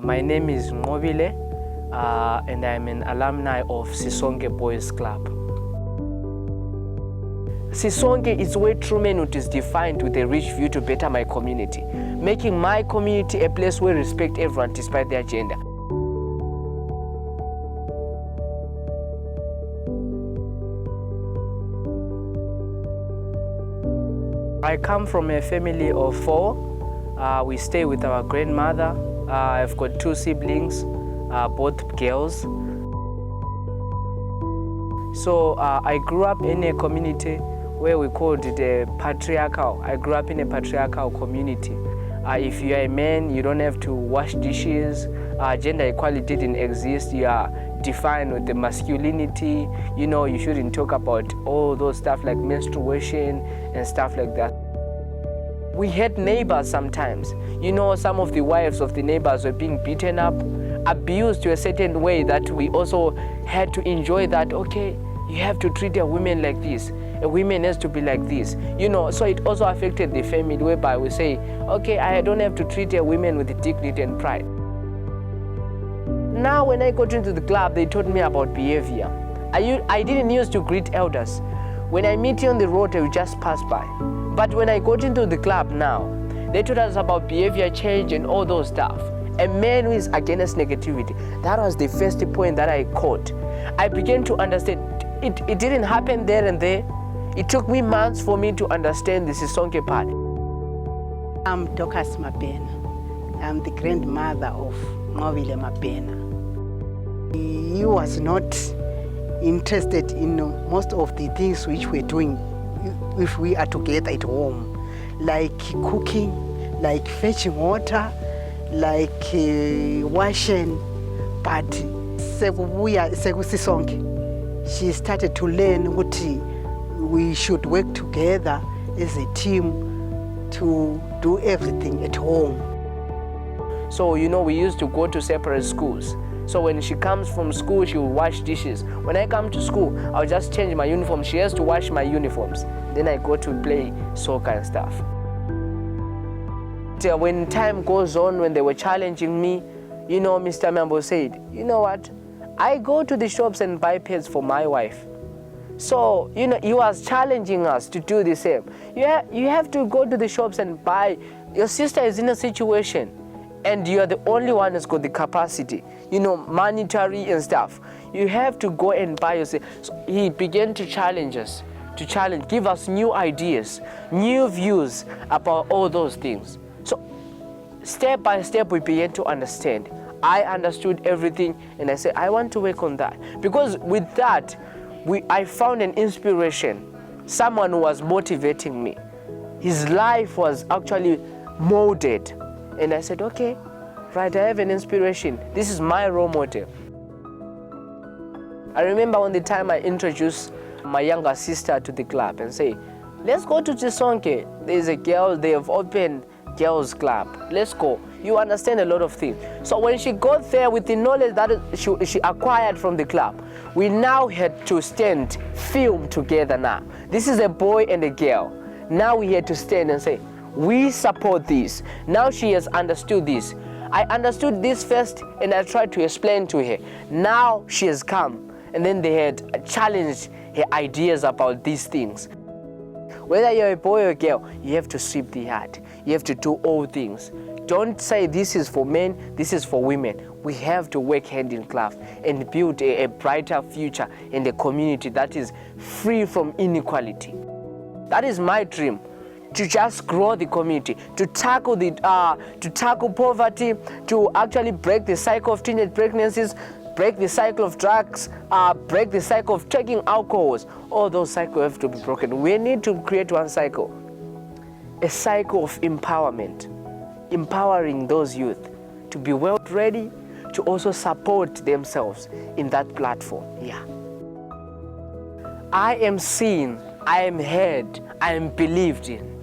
My name is Nqobile, and I'm an alumni of Sisonke Boys Club. Sisonke is where true manhood is defined with a rich view to better my community, making my community a place where we respect everyone despite their gender. I come from a family of 4. We stay with our grandmother. I've got 2 siblings, both girls. So I grew up in a community where we called it a patriarchal. I grew up in a patriarchal community. If you are a man, you don't have to wash dishes. Gender equality didn't exist. You are defined with the masculinity. You know, you shouldn't talk about all those stuff like menstruation and stuff like that. We had neighbors sometimes. You know, some of the wives of the neighbors were being beaten up, abused to a certain way that we also had to enjoy that, okay, you have to treat a woman like this. A woman has to be like this. You know, so it also affected the family whereby we say, okay, I don't have to treat a woman with dignity and pride. Now when I got into the club, they taught me about behavior. I didn't used to greet elders. When I meet you on the road, I would just pass by. But when I got into the club now, they taught us about behavior change and all those stuff. A man who is against negativity. That was the first point that I caught. I began to understand. It didn't happen there and there. It took me months for me to understand the Sisonke part. I'm Dokas Mapena. I'm the grandmother of Nqobile Mapena. He was not interested in most of the things which we're doing if we are together at home, like cooking, like fetching water, like washing. But she started to learn what we should work together as a team to do everything at home. So, you know, we used to go to separate schools. So when she comes from school, she will wash dishes. When I come to school, I'll just change my uniform. She has to wash my uniforms. Then I go to play soccer and stuff. When time goes on, when they were challenging me, you know, Mr. Mambo said, you know what? I go to the shops and buy pads for my wife. So, you know, he was challenging us to do the same. You have to go to the shops and buy. Your sister is in a situation and you are the only one who's got the capacity, you know, monetary and stuff. You have to go and buy yourself. So he began to challenge us, give us new ideas, new views about all those things. So step by step, we began to understand. I understood everything and I said, I want to work on that. Because with that, I found an inspiration, someone who was motivating me. His life was actually molded. And I said, okay, right, I have an inspiration. This is my role model. I remember when the time I introduced my younger sister to the club and say, let's go to Sisonke. There's a girl, they have opened girls club. Let's go. You understand a lot of things. So when she got there with the knowledge that she acquired from the club, we now had to stand, film together now. This is a boy and a girl. Now we had to stand and say, we support this. Now she has understood this. I understood this first and I tried to explain to her. Now she has come and then they had challenged her ideas about these things. Whether you're a boy or a girl, you have to sweep the yard. You have to do all things. Don't say this is for men, this is for women. We have to work hand in glove and build a brighter future in a community that is free from inequality. That is my dream. To just grow the community, to tackle poverty, to actually break the cycle of teenage pregnancies, break the cycle of drugs, break the cycle of taking alcohols. All those cycles have to be broken. We need to create one cycle, a cycle of empowerment, empowering those youth to be well ready, to also support themselves in that platform. Yeah. I am seen, I am heard, I am believed in.